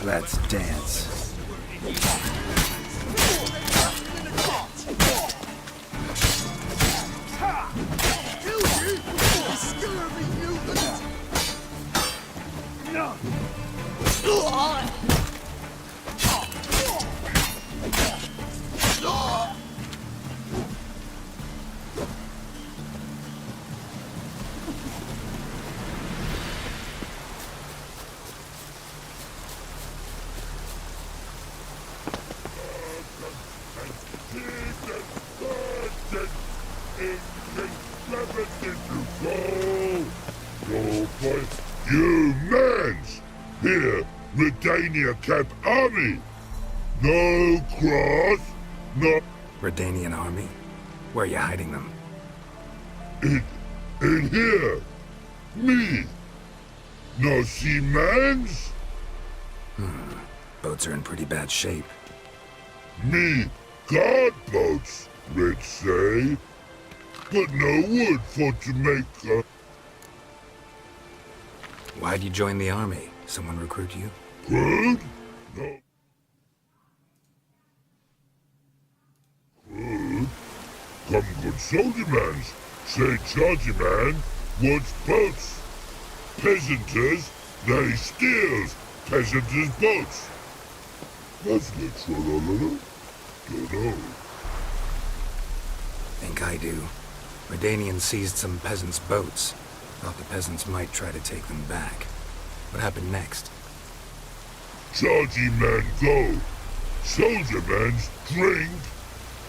Let's dance. You mans! Here, Redania Cap Army! No cross, no... Redanian army? Where are you hiding them? In here! Me! No see mans? Boats are in pretty bad shape. Me guard boats, let's say. But no wood for to make a... Why'd you join the army? Someone recruit you? Crude? No. Crude? Come good soldier mans. Say chargy man wants boats. Peasanters, they steals peasanters' boats. That's the trollololo. Dunno. Think I do. Redanians seized some peasants' boats. Thought the peasants might try to take them back. What happened next? Chargy man go. Soldier mans drink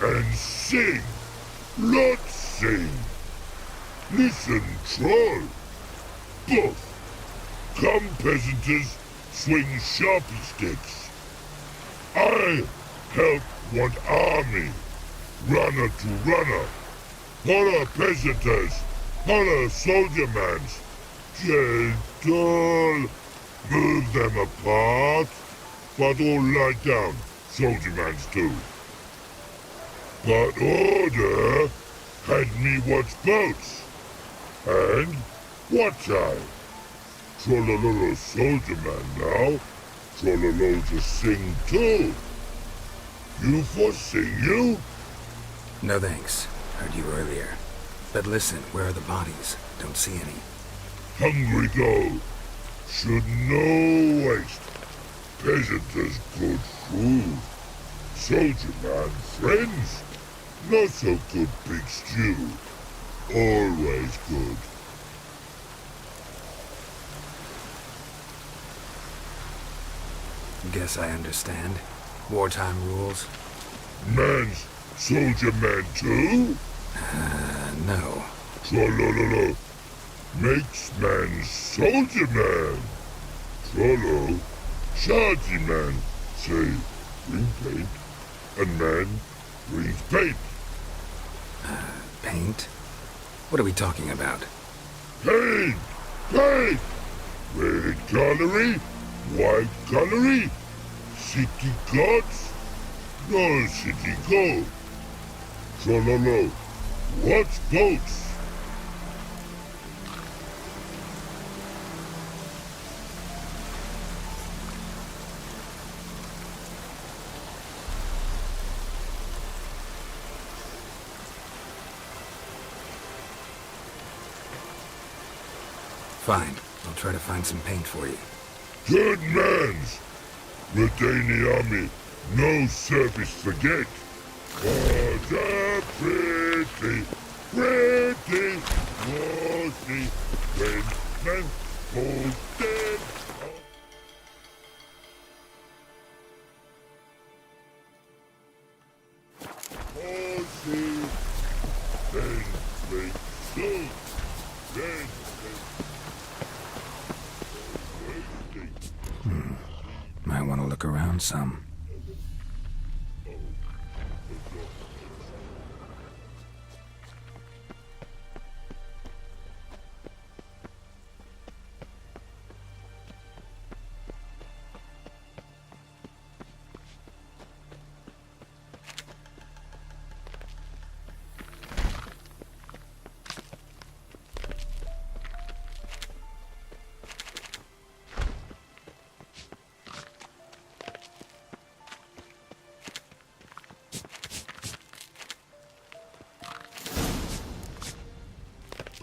and sing. Lots sing. Listen, troll. Buff. Come peasanters, swing sharpie sticks. I help one army. Runner to runner. Holla peasanters. Holla soldier mans. Gentle. Move them apart. But all lie down. Soldier mans do. But order had me watch boats. And watch I. Trollololo soldier man now. Trollolo just sing too. You for sing you? No thanks. Heard you earlier. But listen, where are the bodies? Don't see any. Hungry go. Should no waste. Peasanters good food. Soldier man friends. Not so good big stew. Always good. Guess I understand. Wartime rules? Man's soldier man too? No. Trollololo. Makes man soldier man. Trollo. Chargy man. Say, bring paint. And man brings paint. Paint? What are we talking about? Paint! Paint! Red colory, white colory, city gods, no city go. Trollolo, what's boats? Fine. I'll try to find some paint for you. Good mans! Redania army, no service forget. What a pretty, pretty, naughty, when man falls dead. Horsey, then make so, then Might want to look around some.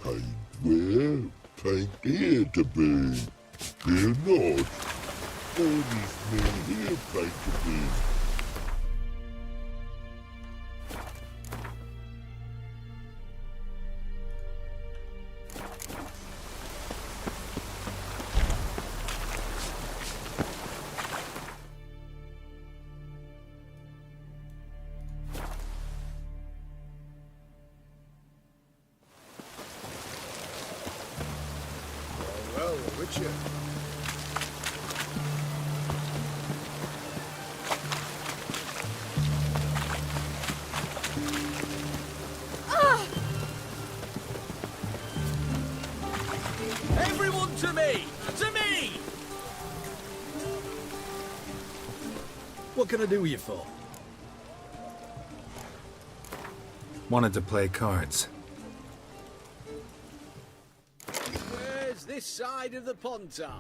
Paint where? Paint here to be. Here not. Orders me here paint to be. Well, Richard. Everyone to me! To me! What can I do with you for? Wanted to play cards. Where's this side of the Pontar?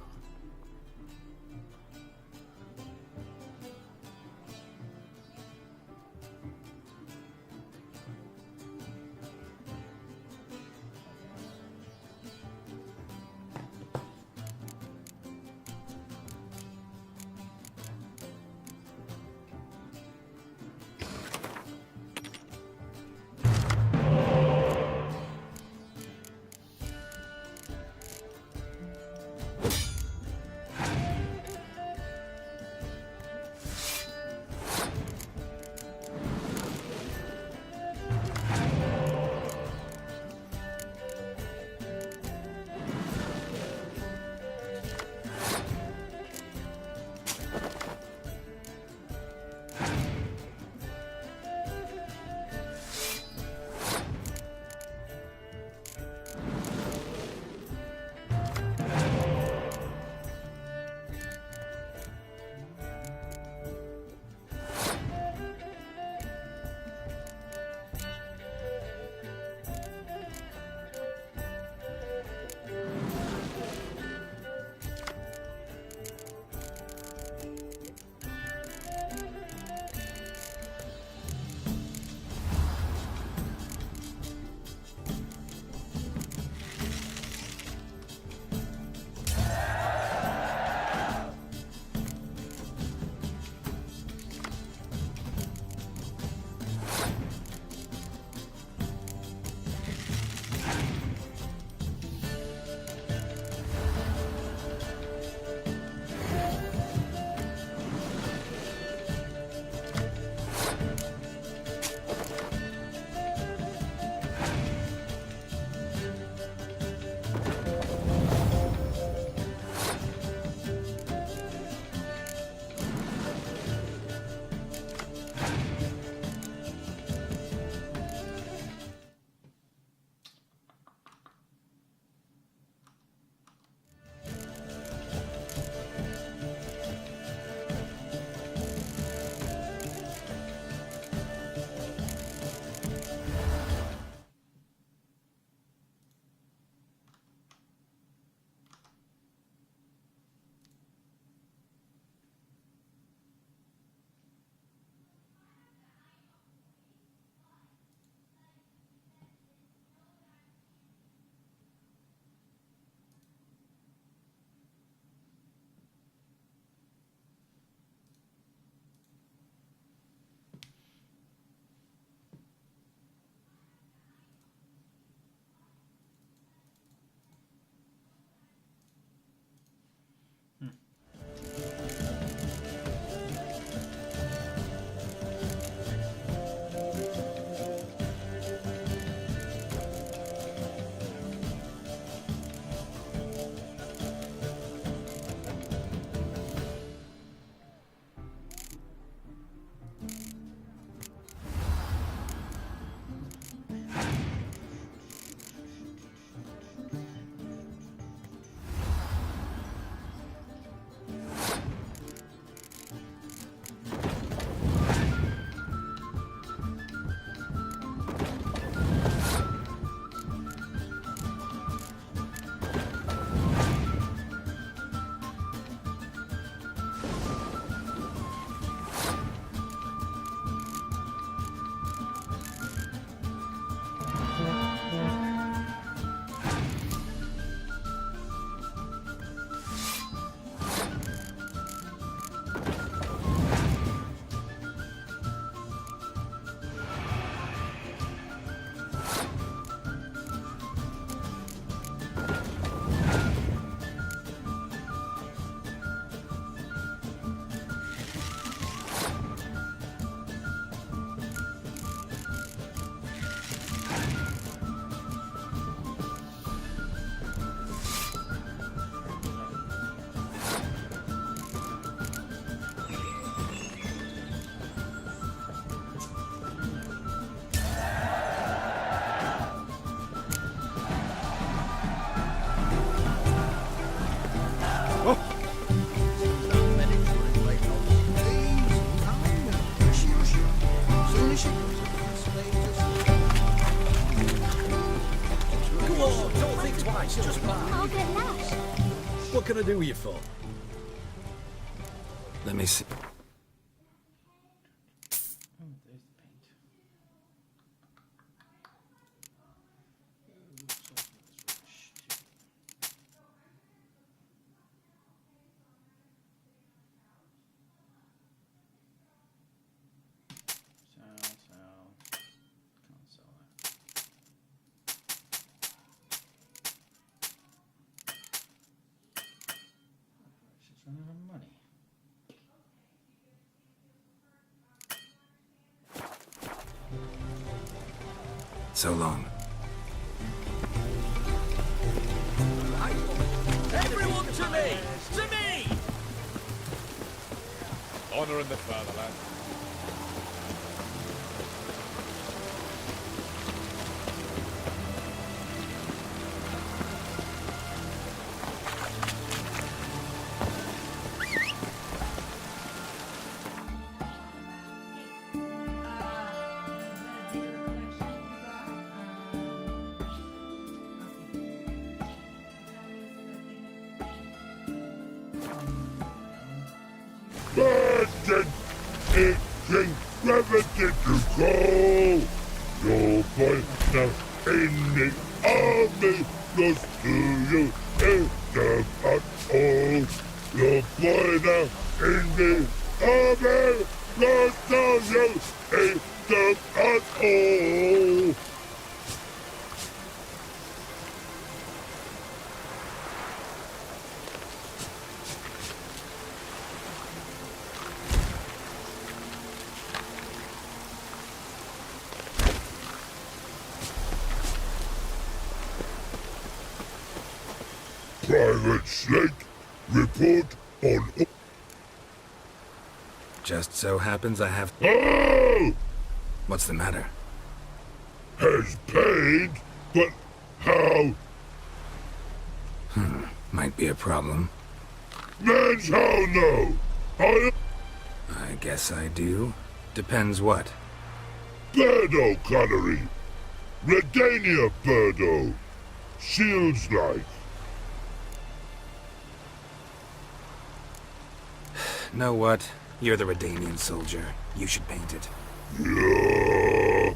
twice, just bark. I'll get lashed. What can I do with you for? Let me see. Oh, there's the paint. Sell. Can't sell that. She's running out of money. So long. Everyone to me! To me! Honor in the fatherland. Bandit! It's incredible to go! You'll find now in the army, close to you, in the patrol. You'll find out in the army, close to you, in the patrol. Private Snake, report on... Just so happens I have... Oh! What's the matter? Has paid, but how? Might be a problem. Man's how no? I... I guess I do. Depends what. Birdo Connery. Redania Birdo. Shields like. Know what? You're the Redanian soldier. You should paint it. Yeah.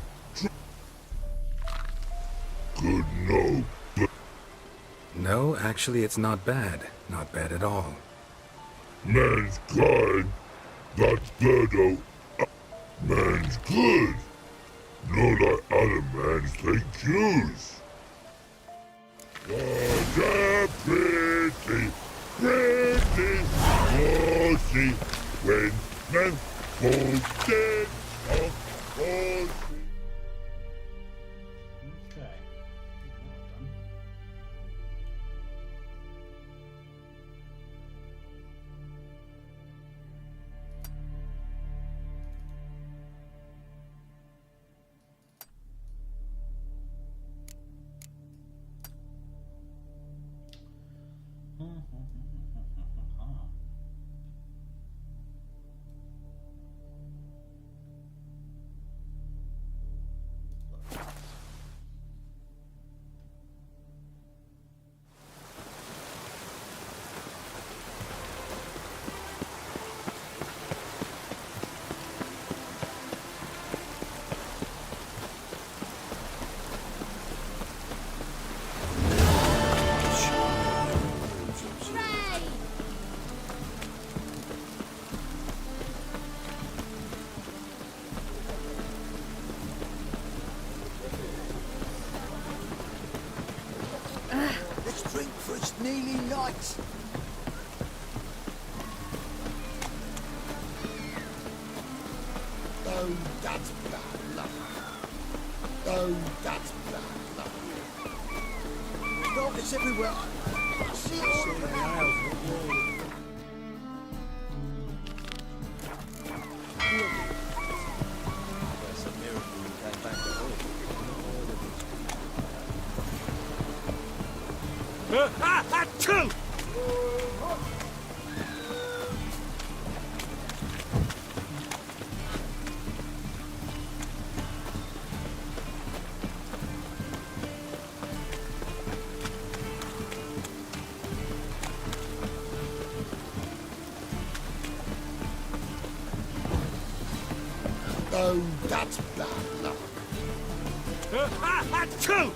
Good no, but No, actually it's not bad. Not bad at all. man's kind. That Birdo. Man's good. No like other man's take use. What a pretty, pussy when man holds it up pussy. Okay. Done. Hooray! Let's drink for it's nearly night. Oh, that's bad luck. Oh, that's bad luck. Darkness everywhere. I see it all around. That's a miracle we came back at all. Oh, that's bad luck. Achoo!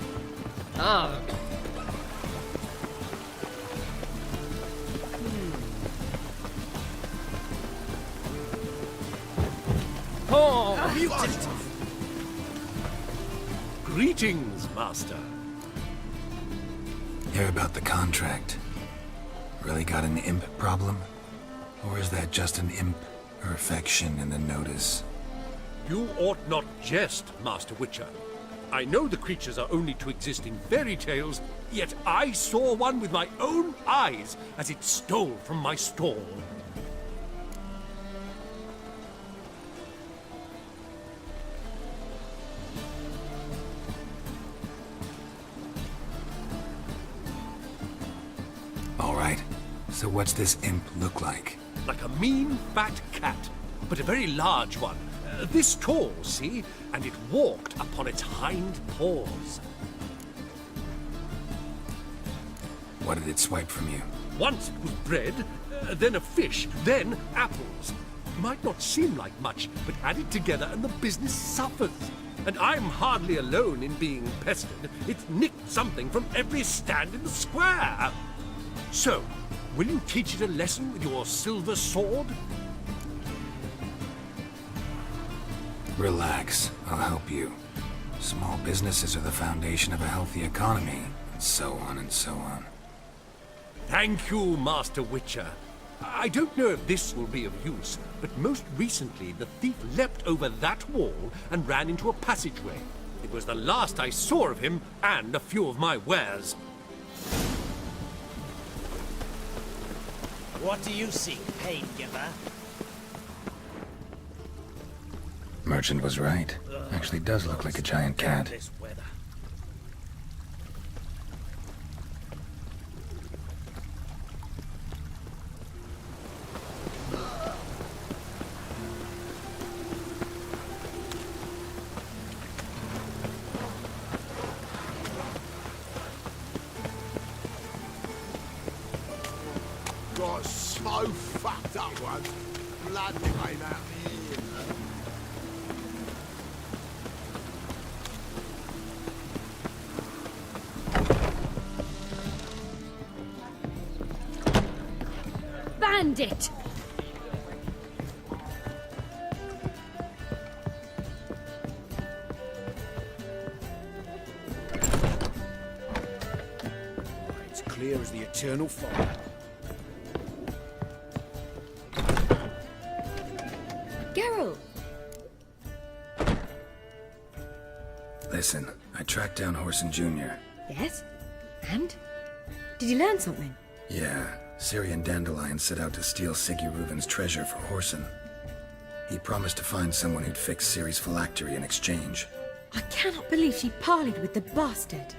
Ah, oh, mutant! Greetings, Master. Hear about the contract. Really got an imp problem? Or is that just an imp or affection in the notice? You ought not jest, Master Witcher. I know the creatures are only to exist in fairy tales, yet I saw one with my own eyes as it stole from my stall. All right. So what's this imp look like? Like a mean, fat cat, but a very large one. This tall, see? And it walked upon its hind paws. What did it swipe from you? Once it was bread, then a fish, then apples. Might not seem like much, but added together and the business suffers. And I'm hardly alone in being pestered. It's nicked something from every stand in the square. So, will you teach it a lesson with your silver sword? Relax. I'll help you. Small businesses are the foundation of a healthy economy, and so on and so on. Thank you, Master Witcher. I don't know if this will be of use, but most recently the thief leapt over that wall and ran into a passageway. It was the last I saw of him and a few of my wares. What do you seek, pain giver? Merchant was right. Actually does look like a giant cat. This weather. Got so fucked up once. Blood came out the ear. Bandit! It's clear as the eternal fire. Geralt! Listen, I tracked down Horson Jr. Yes? And? Did you learn something? Yeah, Ciri and Dandelion set out to steal Siggy Reuven's treasure for Horson. He promised to find someone who'd fix Ciri's phylactery in exchange. I cannot believe she parleyed with the bastard.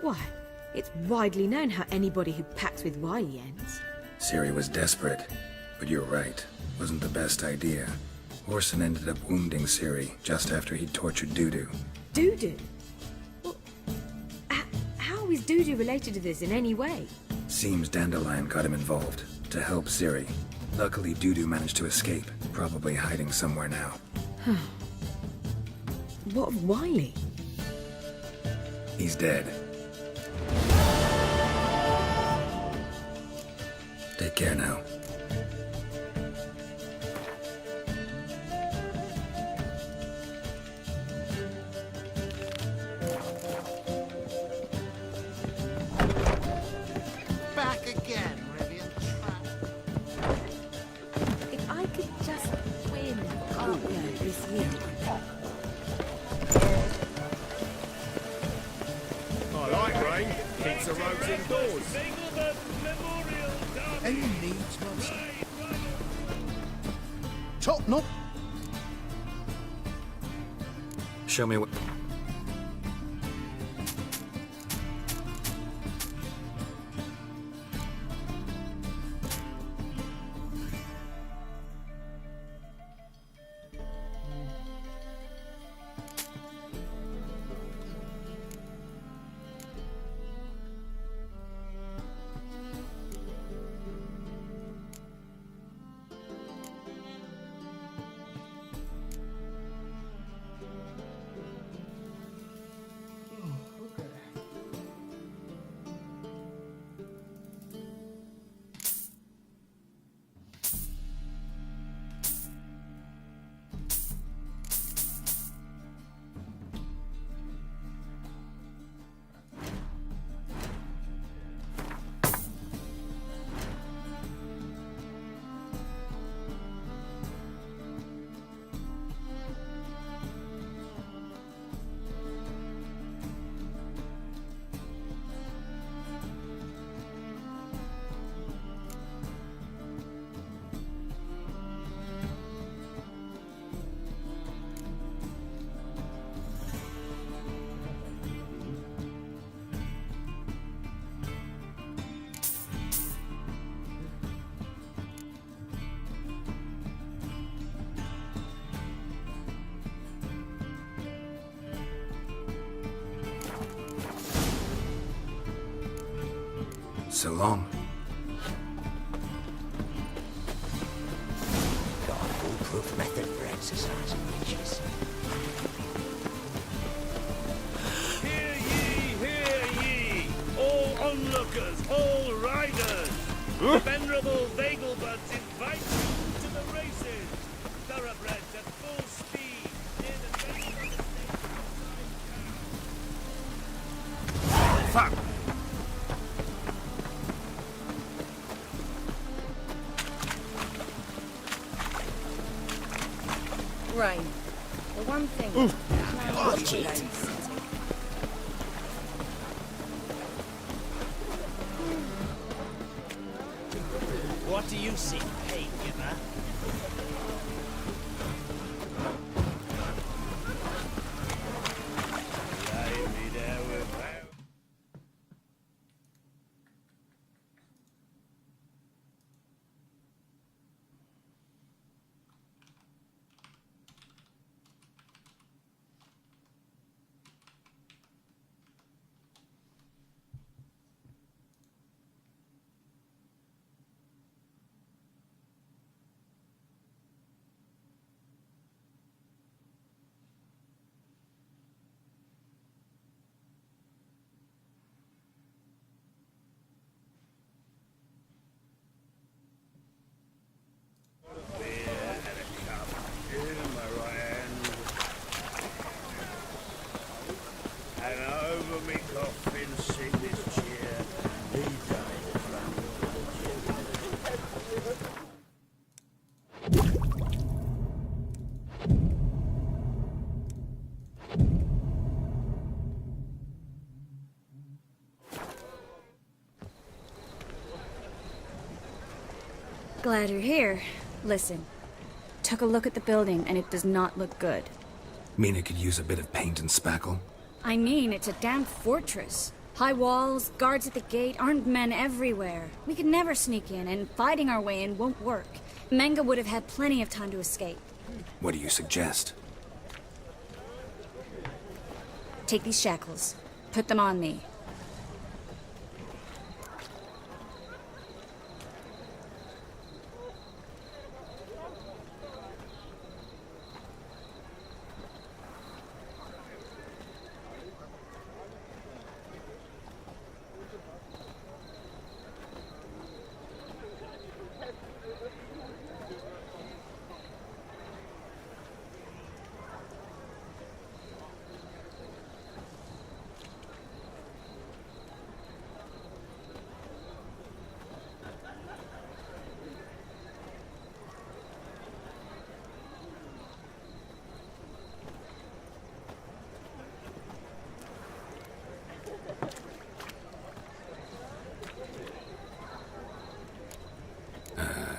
Why, it's widely known how anybody who packs with wily ends. Ciri was desperate, but you're right. Wasn't the best idea. Horson ended up wounding Ciri just after he'd tortured Dudu. Dudu? Well, how is Dudu related to this in any way? Seems Dandelion got him involved to help Ciri. Luckily, Dudu managed to escape, probably hiding somewhere now. What of Wily? He's dead. Take care now. Back again, Rivian Trap. If I could just win Artwork this year. I like rain. Keeps the roads indoors. Any needs, Master? Top knot. Show me what... So long. Got a foolproof method for exercising witches. Hear ye! All onlookers, all riders! The venerable Vagelbuds invite you to the races! Thoroughbreds at full speed near the base of the Fuck! Right. The one thing. Watch it! What do you seek, pain giver? Lay me there without. And over me coffin sit this chair, he died from Glad you're here. Listen. Took a look at the building and it does not look good. Mean it could use a bit of paint and spackle? I mean, it's a damn fortress. High walls, guards at the gate, armed men everywhere. We could never sneak in, and fighting our way in won't work. Manga would have had plenty of time to escape. What do you suggest? Take these shackles. Put them on me.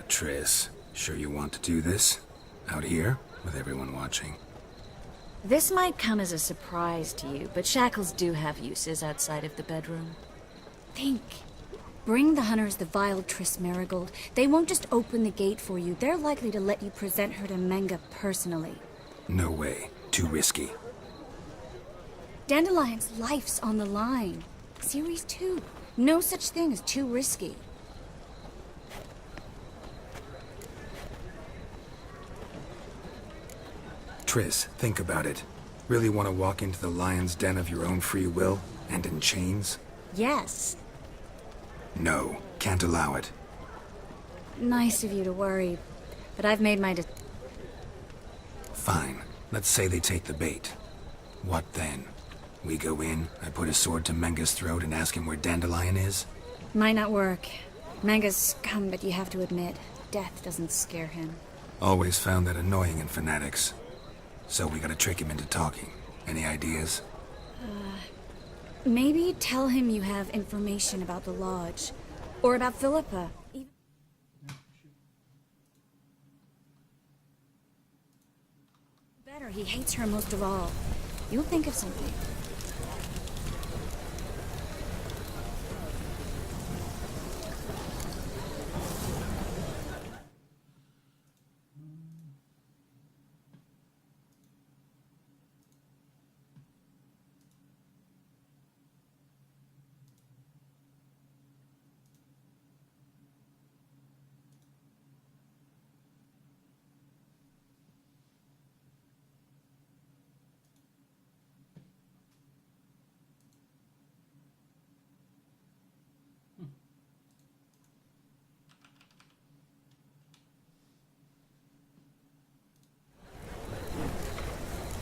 Triss, sure you want to do this? Out here, with everyone watching? This might come as a surprise to you, but shackles do have uses outside of the bedroom. Think. Bring the hunters the vile Triss Marigold. They won't just open the gate for you. They're likely to let you present her to Manga personally. No way. Too risky. Dandelion's life's on the line. Series 2. No such thing as too risky. Triss, think about it. Really want to walk into the lion's den of your own free will, and in chains? Yes. No, can't allow it. Nice of you to worry, but I've made my Fine. Let's say they take the bait. What then? We go in, I put a sword to Menga's throat and ask him where Dandelion is? Might not work. Manga's scum, but you have to admit, death doesn't scare him. Always found that annoying in fanatics. So we gotta trick him into talking. Any ideas? Maybe tell him you have information about the lodge. Or about Philippa. Better, he hates her most of all. You'll think of something.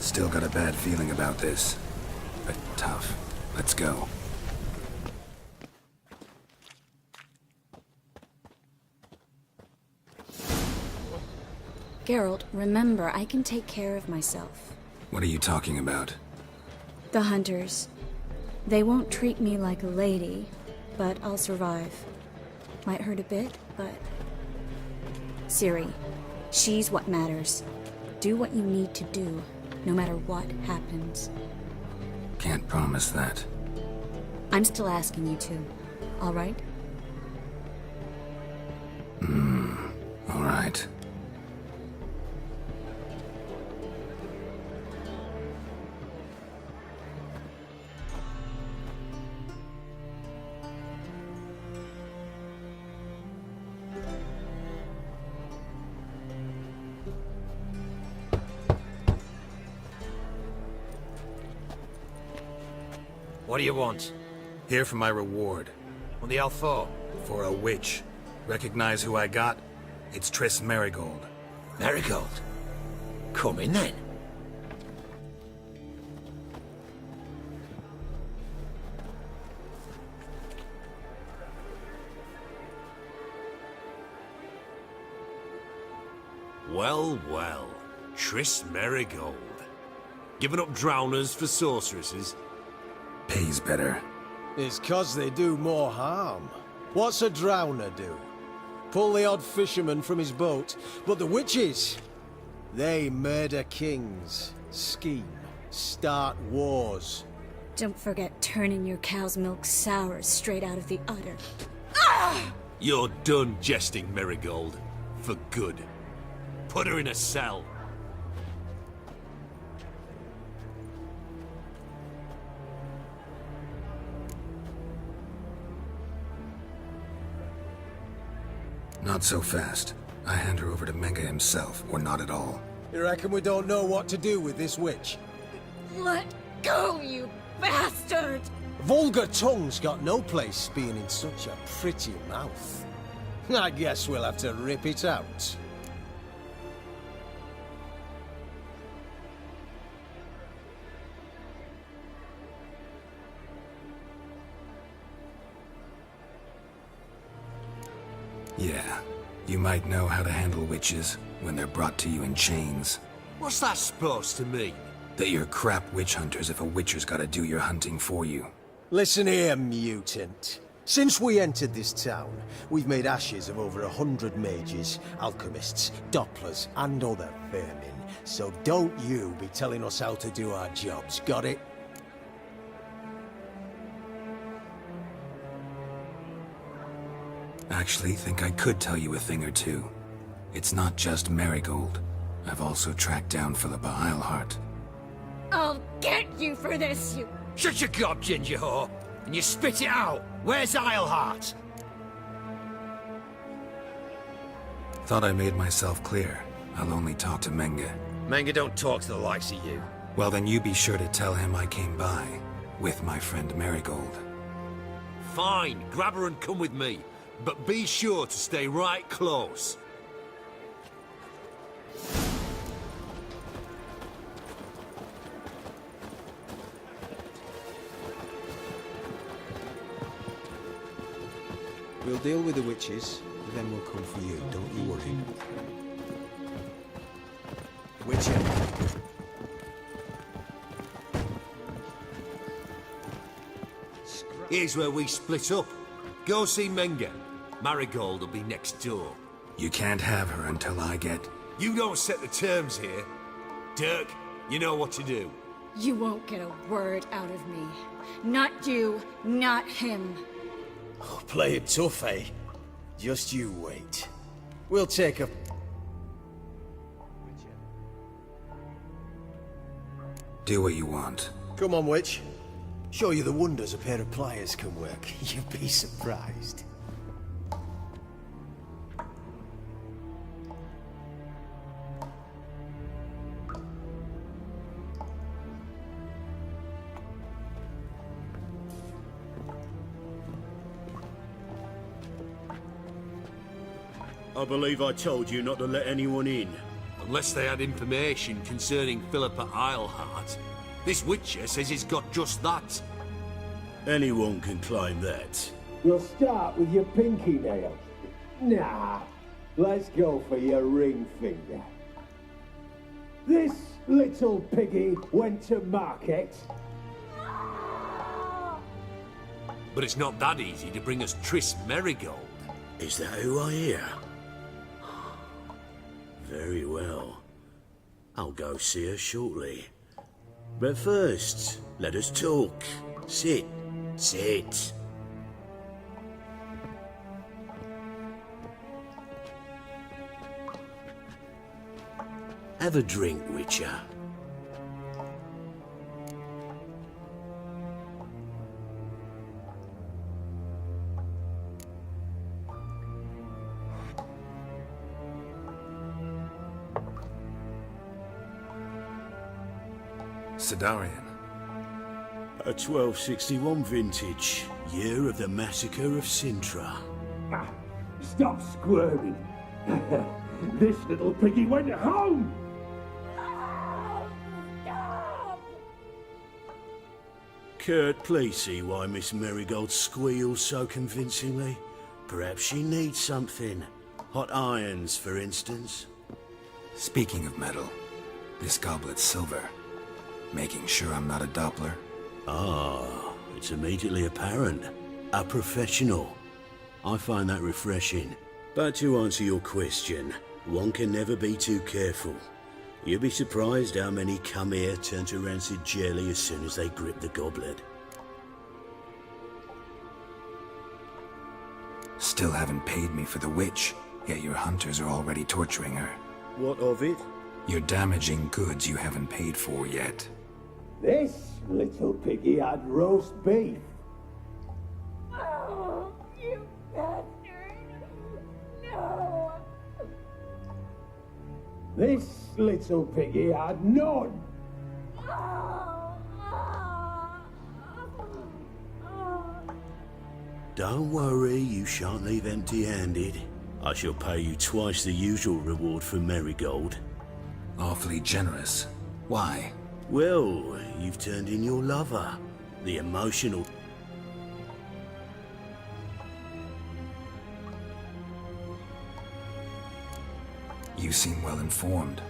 Still got a bad feeling about this. But tough. Let's go. Geralt, remember, I can take care of myself. What are you talking about? The hunters. They won't treat me like a lady, but I'll survive. Might hurt a bit, but... Ciri, she's what matters. Do what you need to do, no matter what happens. Can't promise that. I'm still asking you to, all right? All right. What do you want? Here for my reward. On the L4? For a witch. Recognize who I got? It's Triss Merigold. Marigold? Come in then. Well, well. Triss Merigold. Giving up drowners for sorceresses? Pays better. It's 'cause they do more harm. What's a drowner do? Pull the odd fisherman from his boat. But the witches, they murder kings, scheme, start wars. Don't forget turning your cow's milk sour straight out of the udder. You're done jesting, Merigold. For good. Put her in a cell. Not so fast. I hand her over to Menga himself, or not at all. You reckon we don't know what to do with this witch? Let go, you bastard! Vulgar tongue's got no place being in such a pretty mouth. I guess we'll have to rip it out. Yeah, you might know how to handle witches when they're brought to you in chains. What's that supposed to mean? That you're crap witch hunters if a witcher's gotta do your hunting for you. Listen here, mutant. Since we entered this town, we've made ashes of over 100 mages, alchemists, dopplers, and other vermin. So don't you be telling us how to do our jobs, got it? Actually, think I could tell you a thing or two. It's not just Merigold. I've also tracked down Philippa Eilhart. I'll get you for this, you... Shut your gob, ginger whore, and you spit it out. Where's Eilhart? Thought I made myself clear. I'll only talk to Menga. Manga don't talk to the likes of you. Well, then you be sure to tell him I came by, with my friend Merigold. Fine, grab her and come with me. But be sure to stay right close. We'll deal with the witches, then we'll come for you, don't you worry. Witcher. Here's where we split up. Go see Menga. Marigold will be next door. You can't have her until I get... You don't set the terms here. Dirk, you know what to do. You won't get a word out of me. Not you, not him. Oh, play it tough, eh? Just you wait. We'll take a... Do what you want. Come on, witch. Show you the wonders a pair of pliers can work. You'd be surprised. I believe I told you not to let anyone in. Unless they had information concerning Philippa Eilhart. This Witcher says he's got just that. Anyone can claim that. We'll start with your pinky nail. Nah, let's go for your ring finger. This little piggy went to market. But it's not that easy to bring us Triss Merigold. Is that who I hear? Very well. I'll go see her shortly. But first, let us talk. Sit. Sit. Have a drink, Witcher. Sidarian. A 1261 vintage, year of the massacre of Sintra. Ah, stop squirming. This little piggy went home. Kurt, please see why Miss Merigold squeals so convincingly. Perhaps she needs something. Hot irons, for instance. Speaking of metal, this goblet's silver. Making sure I'm not a Doppler. Ah, it's immediately apparent. A professional. I find that refreshing. But to answer your question, one can never be too careful. You'll be surprised how many come here turn to rancid jelly as soon as they grip the goblet. Still haven't paid me for the witch, yet your hunters are already torturing her. What of it? You're damaging goods you haven't paid for yet. This little piggy had roast beef. Oh, you bastard! No! This little piggy had none. Don't worry, you shan't leave empty-handed. I shall pay you twice the usual reward for Merigold. Awfully generous. Why? Well, you've turned in your lover. The emotional... You seem well informed.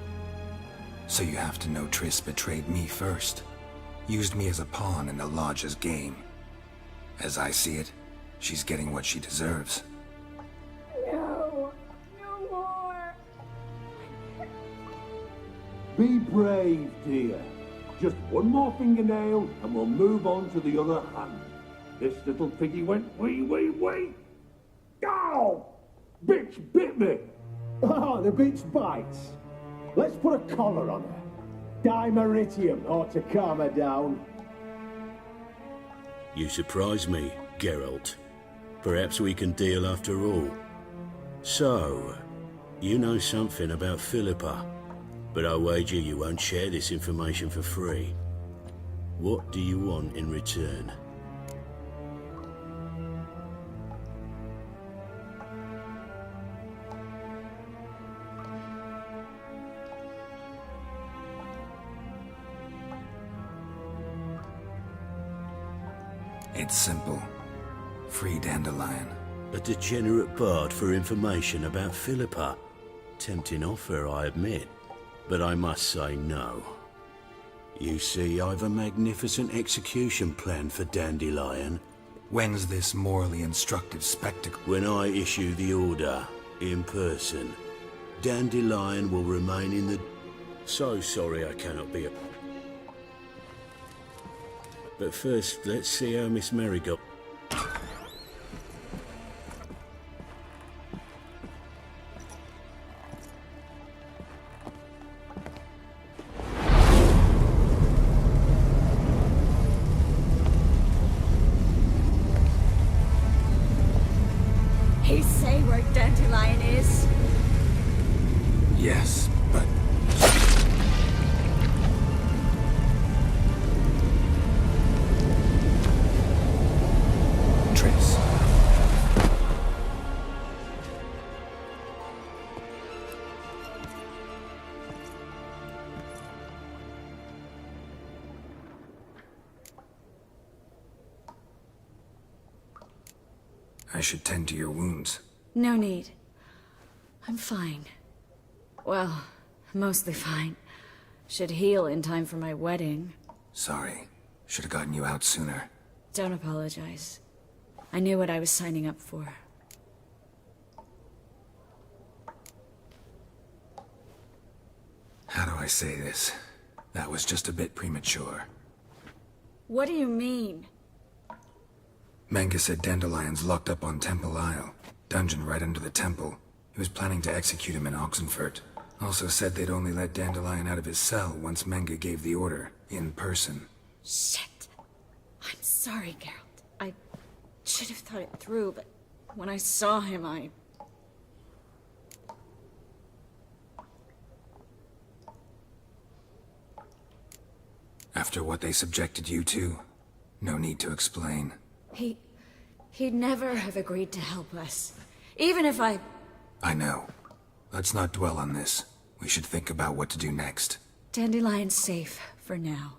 So you have to know Triss betrayed me first. Used me as a pawn in the Lodge's game. As I see it, she's getting what she deserves. No! No more! Be brave, dear. Just one more fingernail and we'll move on to the other hand. This little piggy went wee. Ow! Bitch bit me! Oh, the bitch bites. Let's put a collar on her. Dimeritium ought to calm her down. You surprise me, Geralt. Perhaps we can deal after all. So, you know something about Philippa, but I wager you won't share this information for free. What do you want in return? It's simple. Free Dandelion. A degenerate bard for information about Philippa. Tempting offer, I admit, but I must say no. You see, I've a magnificent execution plan for Dandelion. When's this morally instructive spectacle? When I issue the order, in person. Dandelion will remain in the... So sorry I cannot be a... But first, let's see how Miss Merigold... He say where Dandelion is? Yes, but... Triss. I should tend to your wounds. No need. I'm fine. Well, mostly fine. Should heal in time for my wedding. Sorry. Should have gotten you out sooner. Don't apologize. I knew what I was signing up for. How do I say this? That was just a bit premature. What do you mean? Manga said Dandelion's locked up on Temple Isle. Dungeon right under the temple. He was planning to execute him in Oxenfurt. Also said they'd only let Dandelion out of his cell once Manga gave the order, in person. Shit. I'm sorry, Geralt. I should have thought it through, but when I saw him, After what they subjected you to, no need to explain. He'd never have agreed to help us. Even if I know. Let's not dwell on this. We should think about what to do next. Dandelion's safe, for now.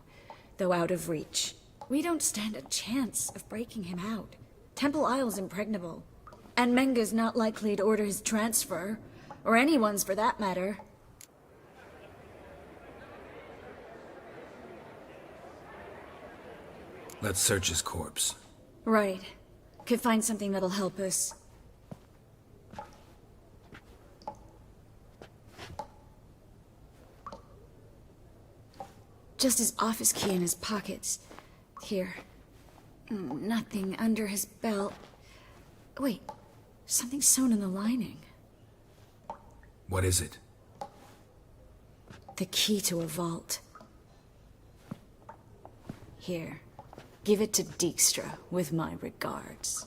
Though out of reach. We don't stand a chance of breaking him out. Temple Isle's impregnable. And Menga's not likely to order his transfer. Or anyone's for that matter. Let's search his corpse. Right. Could find something that'll help us. Just his office key in his pockets. Here. Nothing under his belt. Wait. Something sewn in the lining. What is it? The key to a vault. Here. Give it to Dijkstra, with my regards.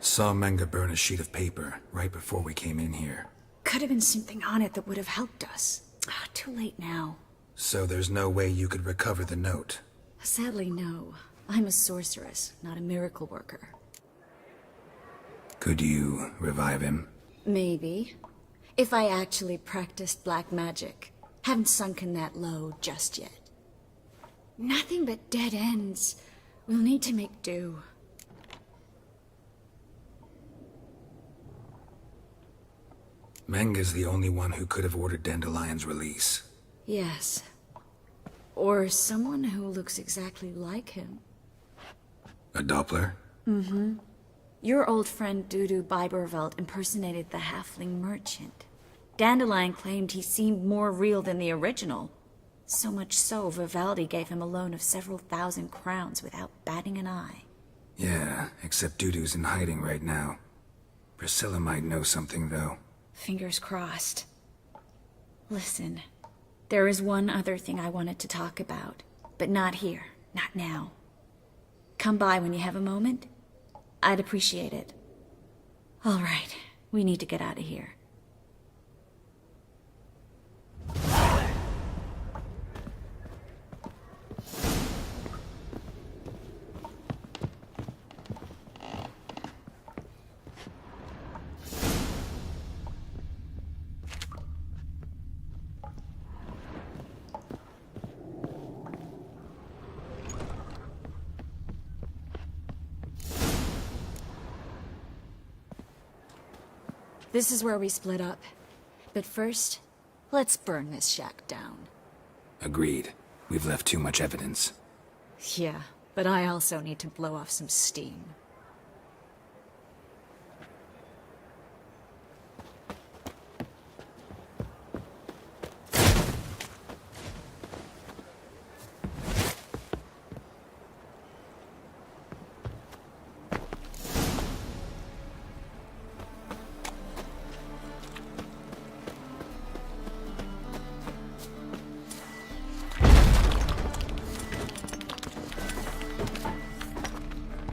Saw Manga burn a sheet of paper right before we came in here. Could have been something on it that would have helped us. Too late now. So there's no way you could recover the note? Sadly, no. I'm a sorceress, not a miracle worker. Could you revive him? Maybe. If I actually practiced black magic. Haven't sunken that low just yet. Nothing but dead ends. We'll need to make do. Manga's the only one who could have ordered Dandelion's release. Yes. Or someone who looks exactly like him. A Doppler? Mm-hmm. Your old friend Dudu Biberveld impersonated the halfling merchant. Dandelion claimed he seemed more real than the original. So much so, Vivaldi gave him a loan of several thousand crowns without batting an eye. Yeah, except Dudu's in hiding right now. Priscilla might know something, though. Fingers crossed. Listen, there is one other thing I wanted to talk about, but not here, not now. Come by when you have a moment. I'd appreciate it. All right, we need to get out of here. This is where we split up. But first, let's burn this shack down. Agreed. We've left too much evidence. Yeah, but I also need to blow off some steam.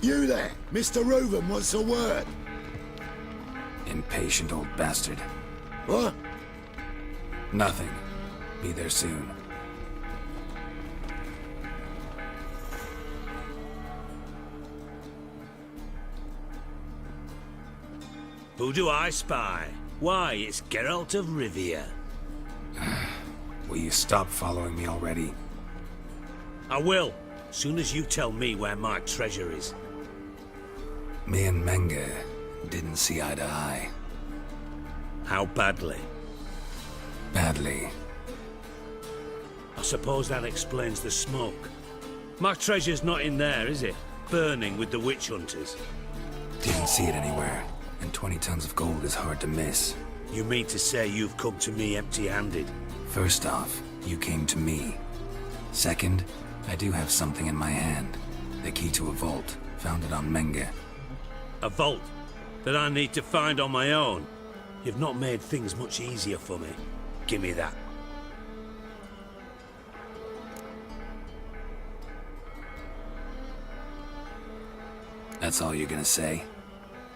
You there, Mr. Reuven wants a word. Impatient old bastard. What? Nothing. Be there soon. Who do I spy? Why, it's Geralt of Rivia. Will you stop following me already? I will, soon as you tell me where my treasure is. Me and Menge didn't see eye to eye. How badly? Badly. I suppose that explains the smoke. My treasure's not in there, is it? Burning with the witch hunters. Didn't see it anywhere, and 20 tons of gold is hard to miss. You mean to say you've come to me empty-handed? First off, you came to me. Second, I do have something in my hand. The key to a vault, founded on Menge. A vault that I need to find on my own? You've not made things much easier for me. Give me that. That's all you're gonna say?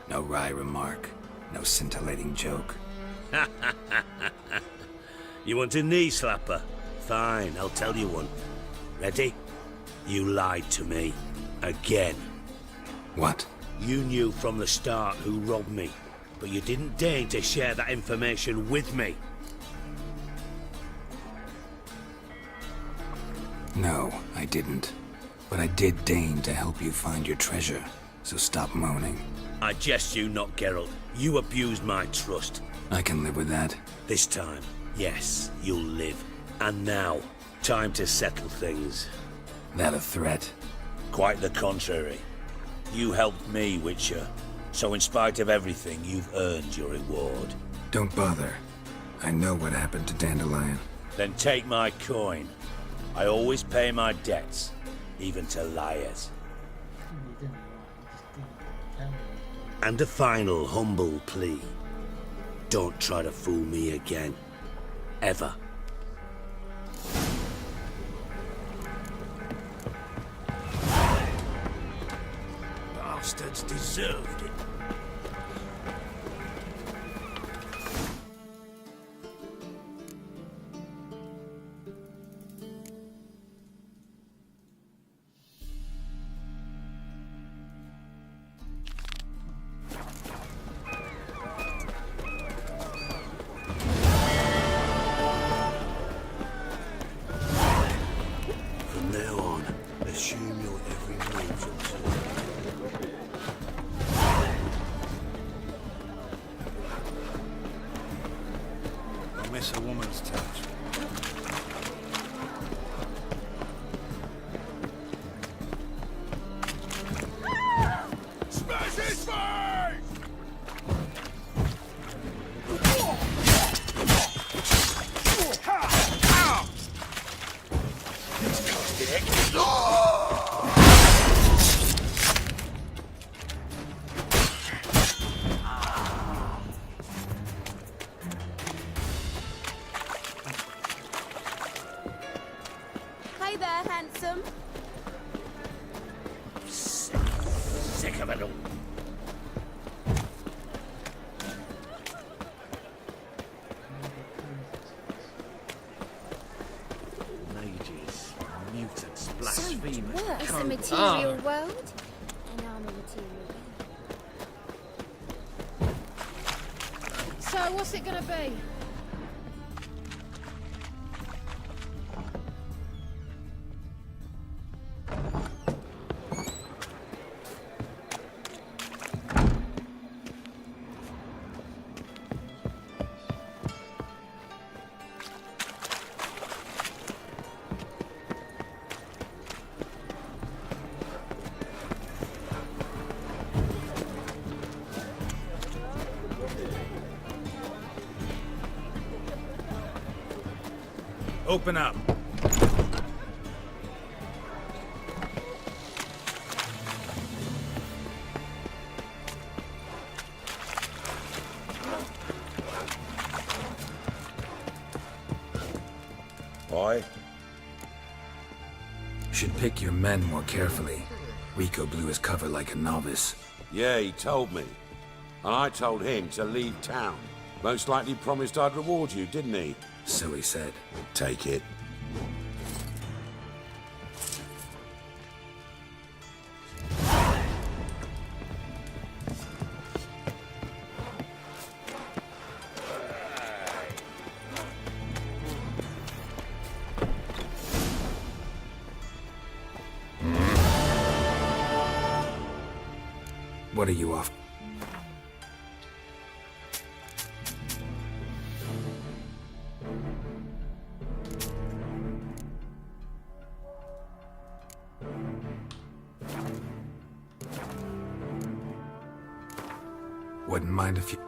No wry remark, no scintillating joke. You want a knee slapper? Fine, I'll tell you one. Ready? You lied to me. Again. What? You knew from the start who robbed me, but you didn't deign to share that information with me. No, I didn't. But I did deign to help you find your treasure, so stop moaning. I jest you not, Geralt. You abused my trust. I can live with that. This time, yes, you'll live. And now, time to settle things. That a threat? Quite the contrary. You helped me, Witcher. So in spite of everything, you've earned your reward. Don't bother. I know what happened to Dandelion. Then take my coin. I always pay my debts, even to liars. He didn't lie, he just didn't tell me. And a final humble plea. Don't try to fool me again. Ever. Bastards deserved it. From now on, assume your every move, I miss a woman's touch. Smash his face! Hey there, handsome. Sick of it all. Mages, mutants, blasphemers. It's the material world, and I'm a material being. So, what's it gonna be? Open up. Why? Should pick your men more carefully. Rico blew his cover like a novice. Yeah, he told me. And I told him to leave town. Most likely promised I'd reward you, didn't he? So he said. Take it. What are you off? Wouldn't mind if you...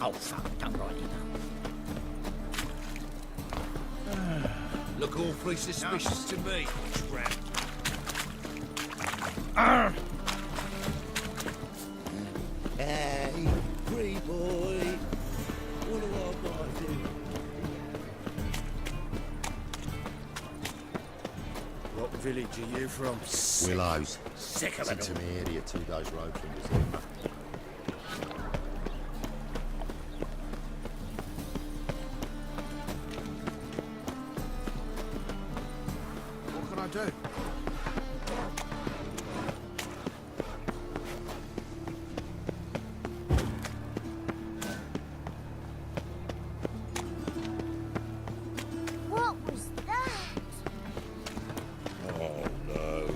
Oh, fuck, don't write it down. Look awfully suspicious to me, tramp. Hey, free boy. What do I gotta do? What village are you from? Willows. Sick of It's it into all. me area 2 days road from Brazil. What can I do? What was that? Oh no.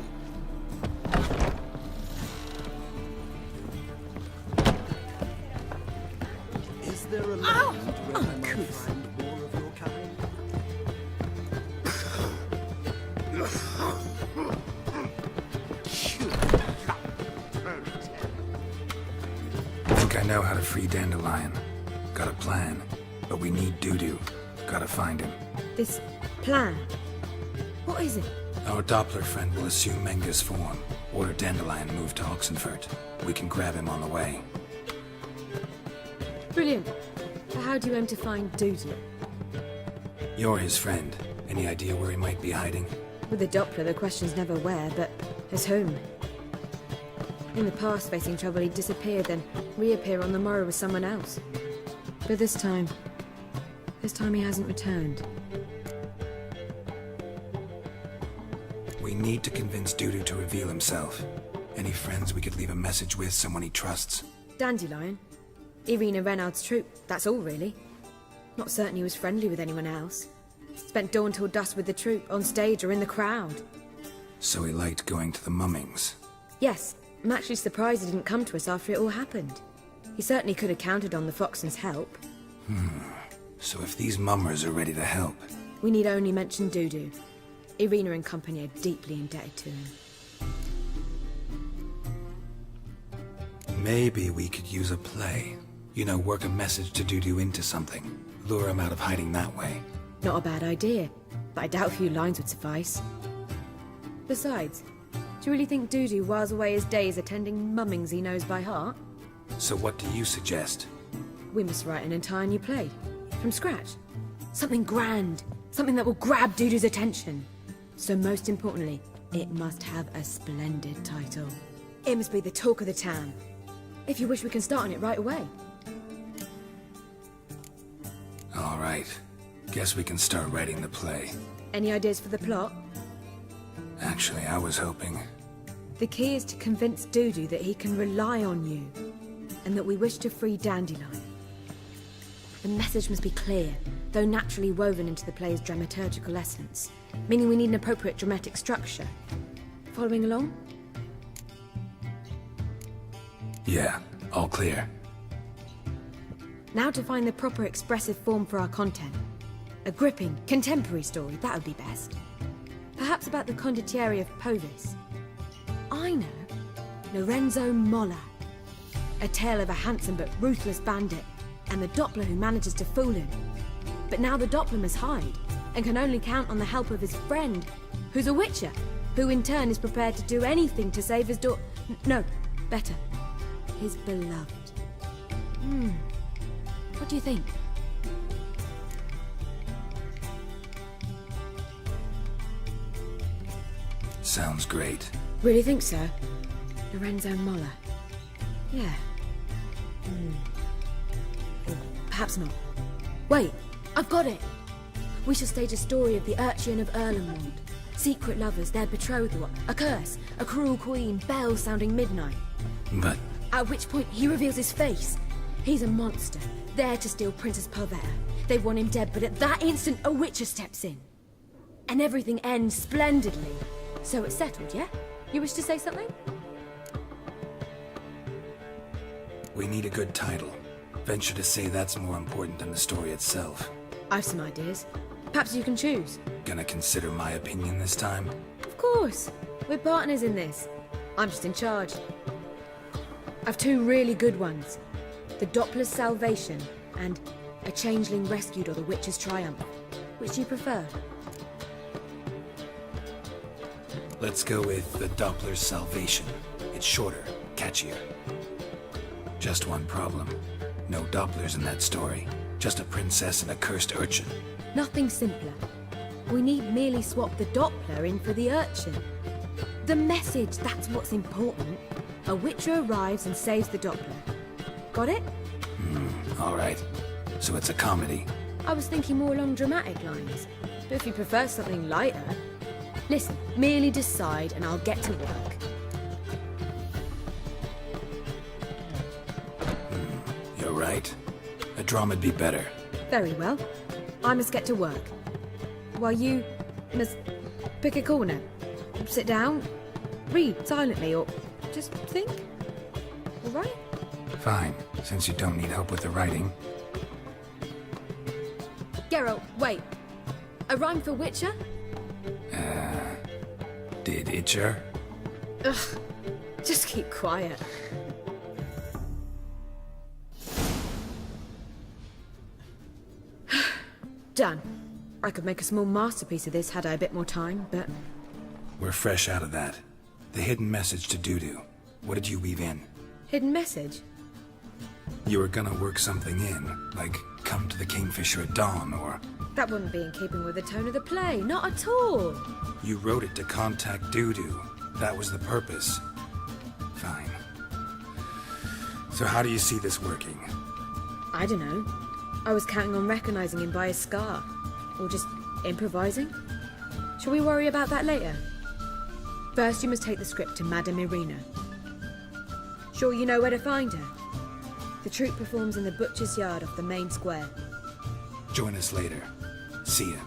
Is there a land where I might find more of your kind? Think I know how to free Dandelion. Got a plan, but we need Dudu. Gotta find him. This plan? What is it? Our Doppler friend will assume Menga's form. Order Dandelion move to Oxenfurt. We can grab him on the way. Brilliant. But how do you aim to find Dudu? You're his friend. Any idea where he might be hiding? With the Doppler, the question's never where, but as whom. In the past, facing trouble, he'd disappear, then reappear on the morrow with someone else. But this time he hasn't returned. We need to convince Dudu to reveal himself. Any friends we could leave a message with, someone he trusts? Dandelion? Irina Reynard's troop, that's all really. Not certain he was friendly with anyone else. Spent dawn till dusk with the troop, on stage or in the crowd. So he liked going to the mummings. Yes, I'm actually surprised he didn't come to us after it all happened. He certainly could have counted on the Foxton's help. So if these mummers are ready to help, We need only mention Dudu. Irina and company are deeply indebted to him. maybe we could use a play. You know, work a message to Dudu into something. Lure him out of hiding that way. Not a bad idea, but I doubt a few lines would suffice. Besides, do you really think Dudu whiles away his days attending mummings he knows by heart? So what do you suggest? We must write an entire new play. From scratch. Something grand. Something that will grab Dudu's attention. So most importantly, it must have a splendid title. It must be the talk of the town. If you wish, we can start on it right away. All right. Guess we can start writing the play. Any ideas for the plot? Actually, I was hoping... The key is to convince Dudu that he can rely on you, and that we wish to free Dandelion. The message must be clear, though naturally woven into the play's dramaturgical essence, meaning we need an appropriate dramatic structure. Following along? Yeah, all clear. Now to find the proper expressive form for our content. A gripping, contemporary story, that would be best. Perhaps about the condottieri of Povis. I know. Lorenzo Molla. A tale of a handsome but ruthless bandit, and the Doppler who manages to fool him. But now the Doppler must hide, and can only count on the help of his friend, who's a witcher, who in turn is prepared to do anything to save his no, better, his beloved. What do you think? Sounds great. Really think so? Lorenzo Molla. Yeah. Or perhaps not. Wait, I've got it! We shall stage a story of the Urchin of Erlenwald. Secret lovers, their betrothal, a curse, a cruel queen, bells sounding midnight. But... At which point he reveals his face. He's a monster, there to steal Princess Pavetta. They want him dead, but at that instant a witcher steps in. And everything ends splendidly. So it's settled, yeah? You wish to say something? we need a good title. Venture to say that's more important than the story itself. I've some ideas. Perhaps you can choose. Gonna consider my opinion this time? Of course. We're partners in this. I'm just in charge. I've two really good ones. The Doppler's salvation, and a changeling rescued or the witch's triumph. Which do you prefer? Let's go with the Doppler's salvation. It's shorter, catchier. Just one problem. No Dopplers in that story. Just a princess and a cursed urchin. Nothing simpler. We need merely swap the Doppler in for the urchin. The message, that's what's important. A witcher arrives and saves the Doppler. Got it? All right. So it's a comedy. I was thinking more along dramatic lines. But if you prefer something lighter... Listen, merely decide and I'll get to work. You're right. A drama'd be better. Very well. I must get to work. While you must pick a corner. Sit down, read silently, or just think. All right? Fine, since you don't need help with the writing. Geralt, wait. A rhyme for Witcher? Did Itcher? Ugh. Just keep quiet. Done. I could make a small masterpiece of this had I a bit more time, but... We're fresh out of that. The hidden message to Dudu. What did you weave in? Hidden message? You were gonna work something in, like come to the Kingfisher at dawn, or... That wouldn't be in keeping with the tone of the play, not at all. You wrote it to contact Dudu. That was the purpose. Fine. So how do you see this working? I don't know. I was counting on recognizing him by his scar. Or just improvising. Shall we worry about that later? First, you must take the script to Madame Irina. Sure you know where to find her? The troupe performs in the butcher's yard off the main square. Join us later. See ya.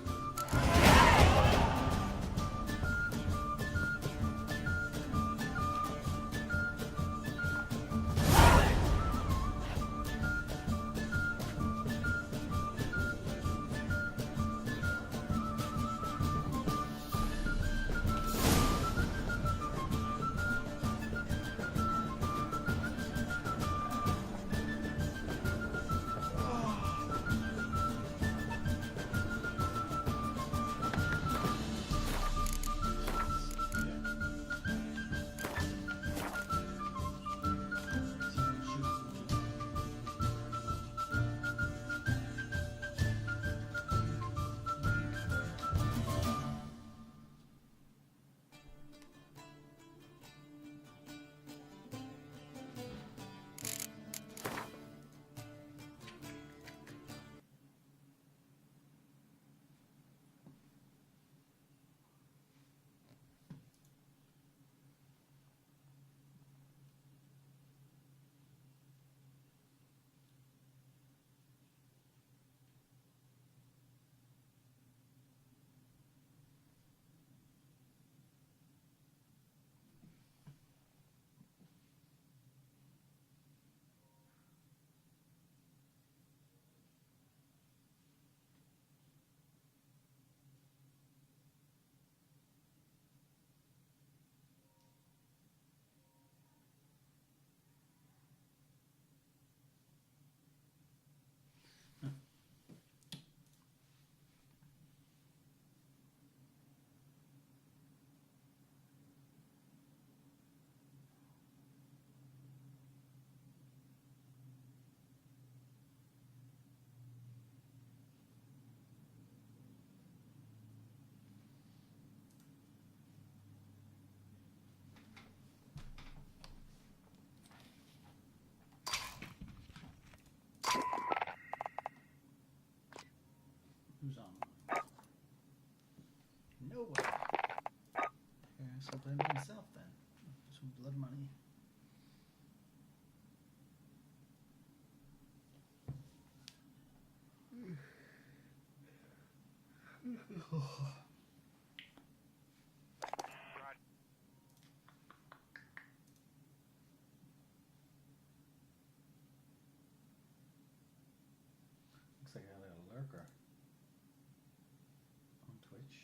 Who's on? Nobody. I guess I'll blame myself then. Some blood money. Looks like I got a lurker on Twitch.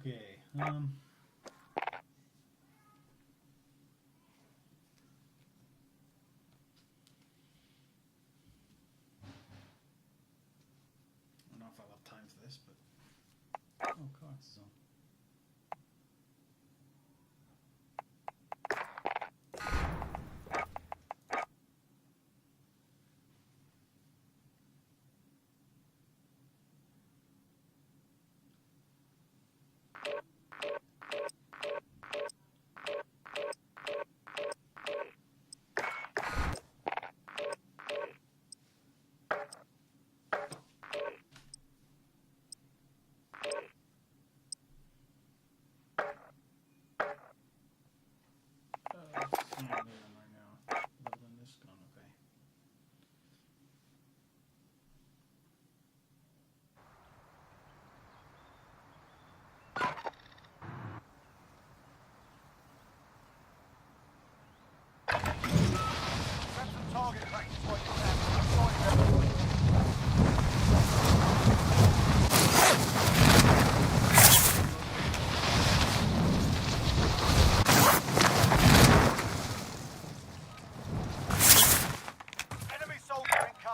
Okay. I don't know if I'll have time for this, but oh, cards is on.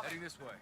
Heading this way.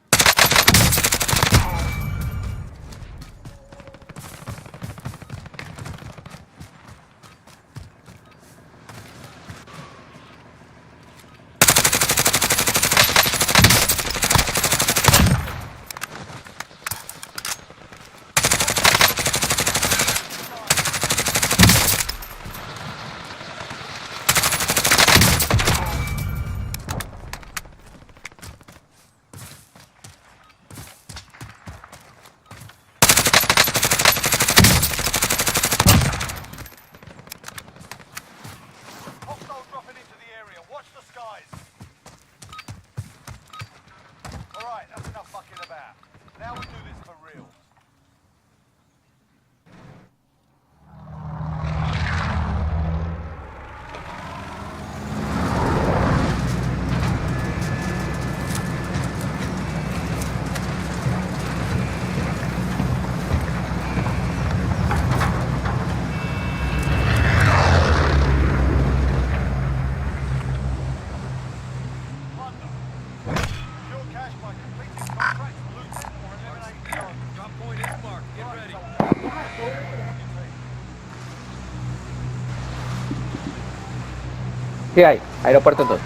¿Qué hay? Aeropuerto 2.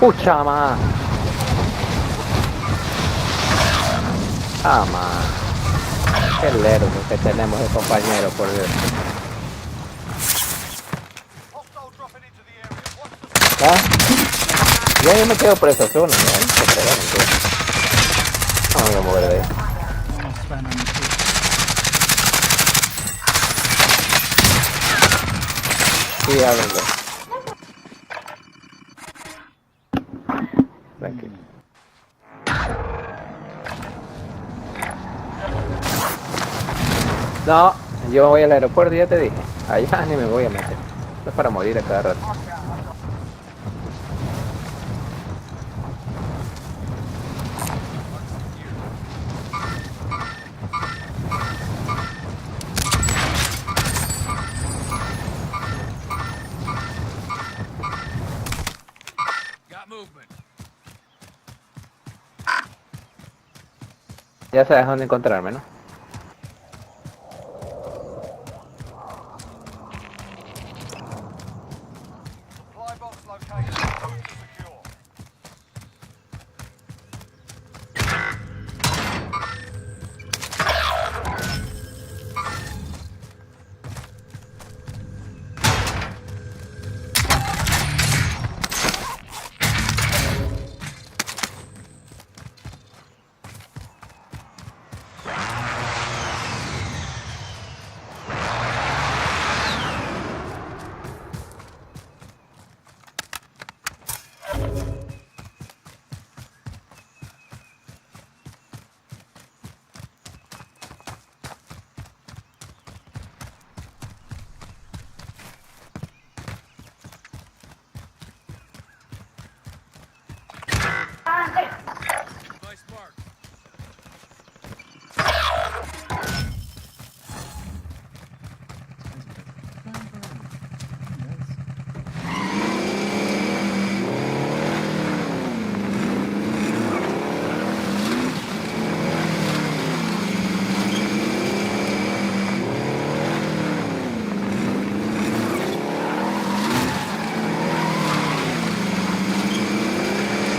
Pucha más. Ah, más. Qué lerdo que tenemos de compañero, por Dios. ¿Ah? Yo me quedo por esa zona, ¿no? No me voy a mover de ahí. Sí, háblenlo. Tranquilo. No, yo voy al aeropuerto, ya te dije. Allá ni me voy a meter. No es para morir a cada rato. Ya sabes dónde encontrarme, ¿no?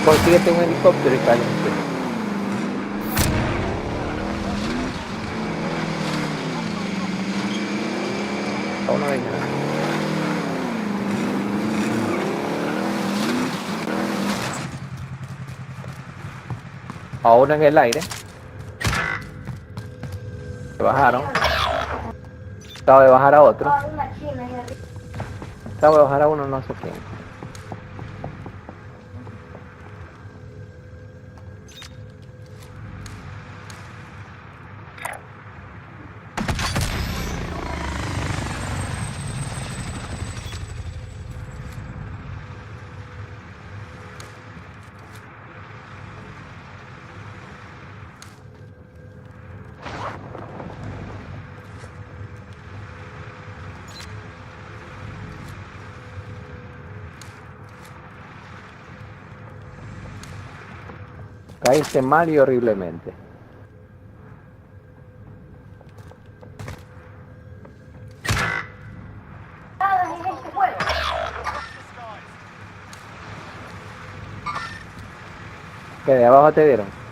Consíguete un helicóptero y cállate. A uno de ellos. A uno en el aire. Se bajaron. Acabo de bajar a otro. Acabo de bajar a uno, no sé quién. Caíste mal y horriblemente. Que de abajo te dieron.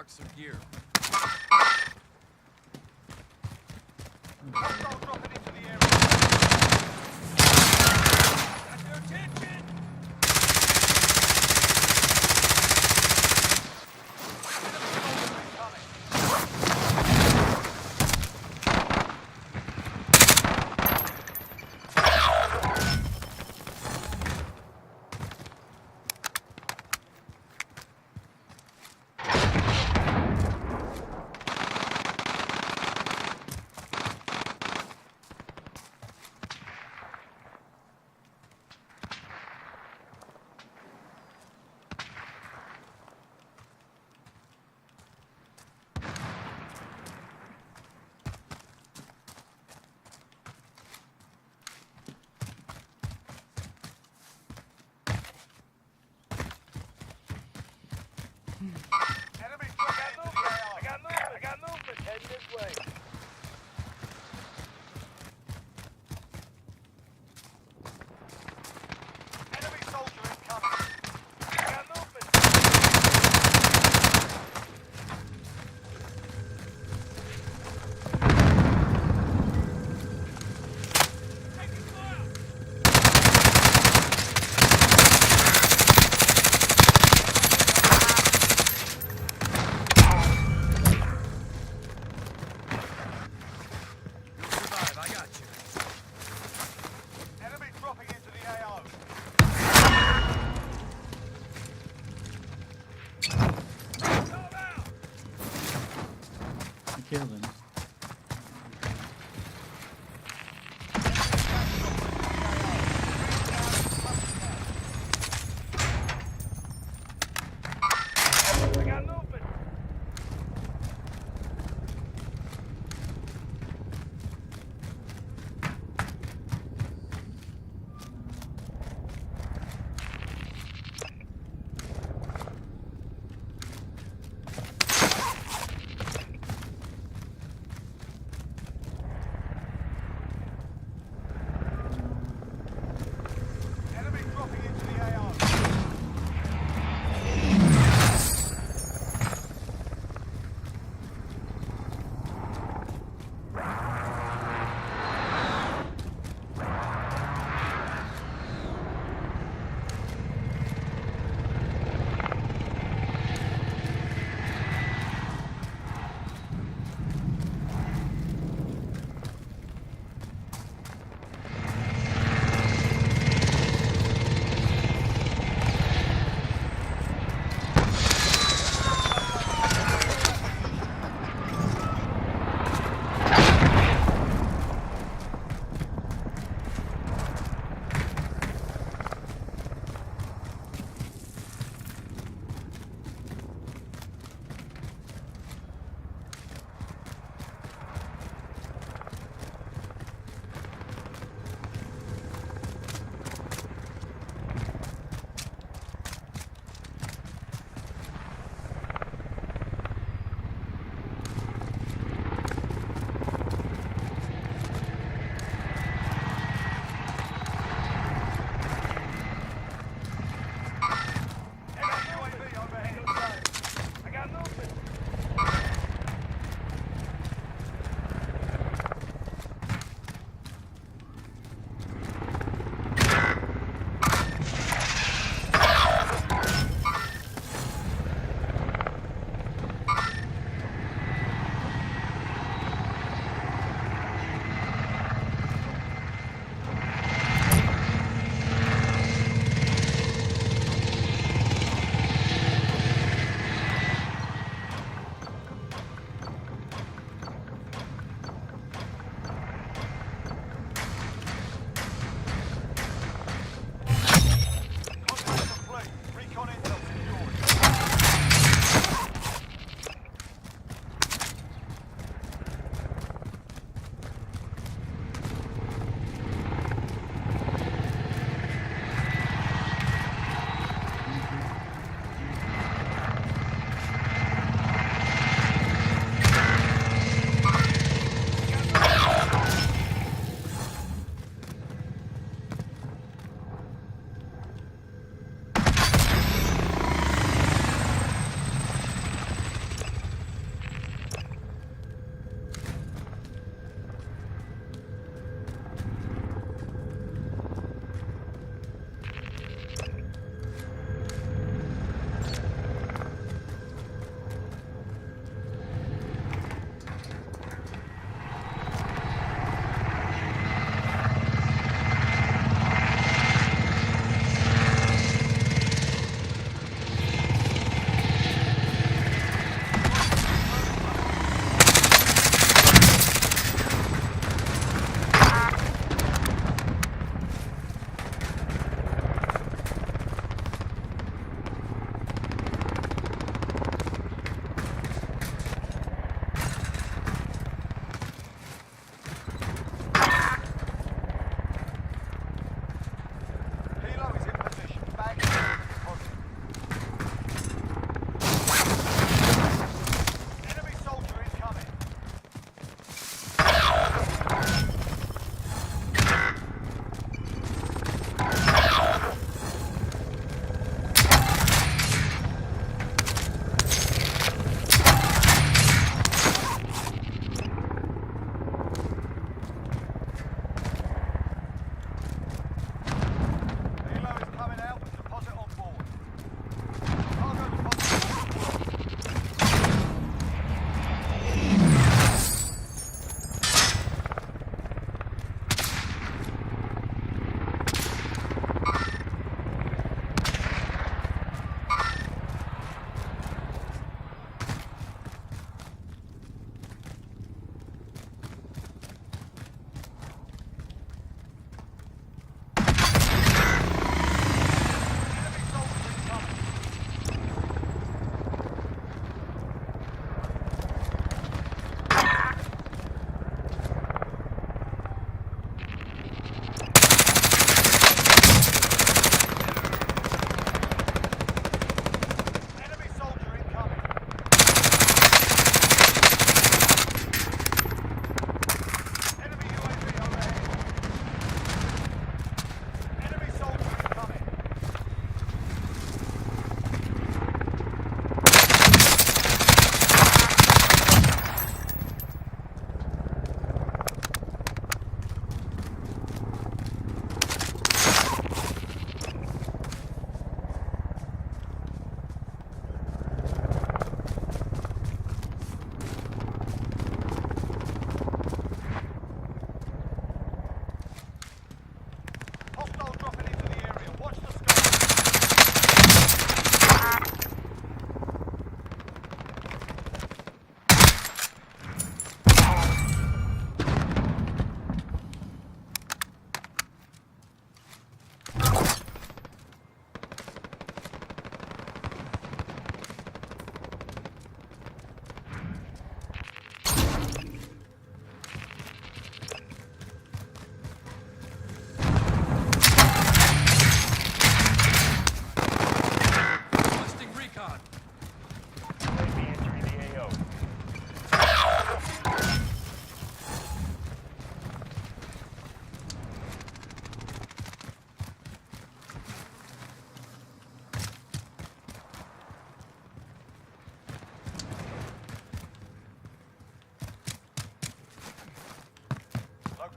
Mark some gear.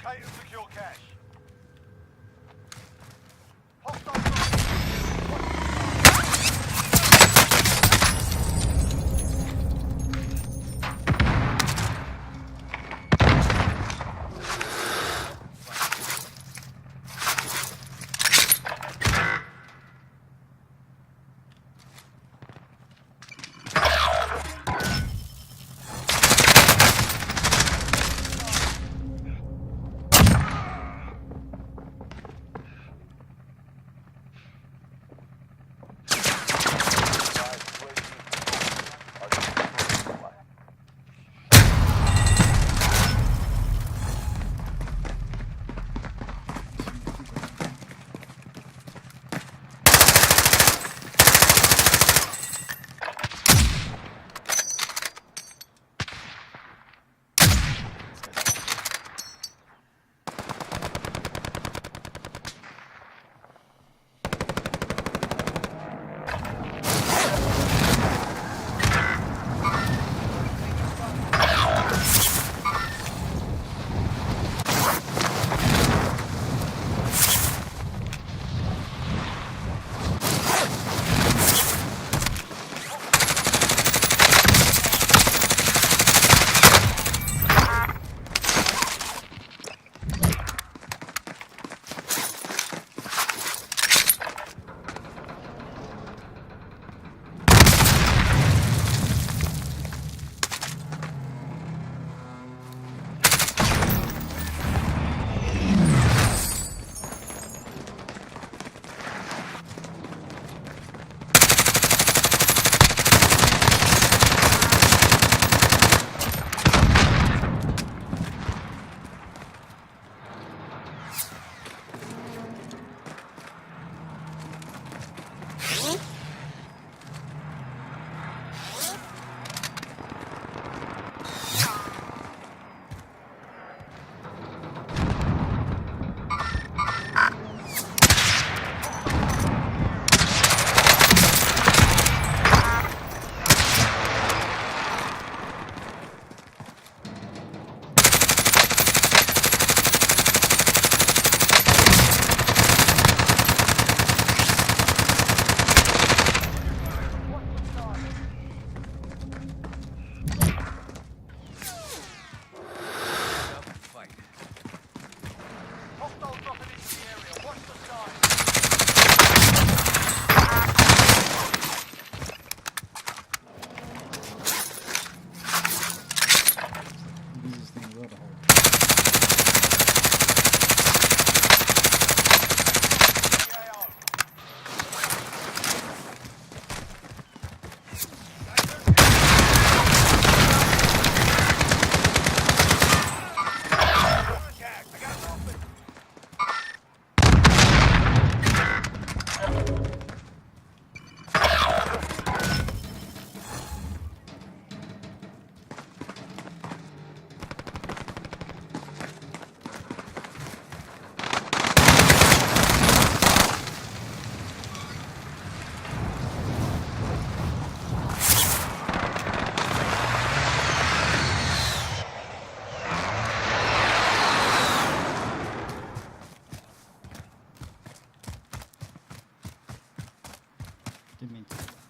Locate and secure cash. Didn't mean to.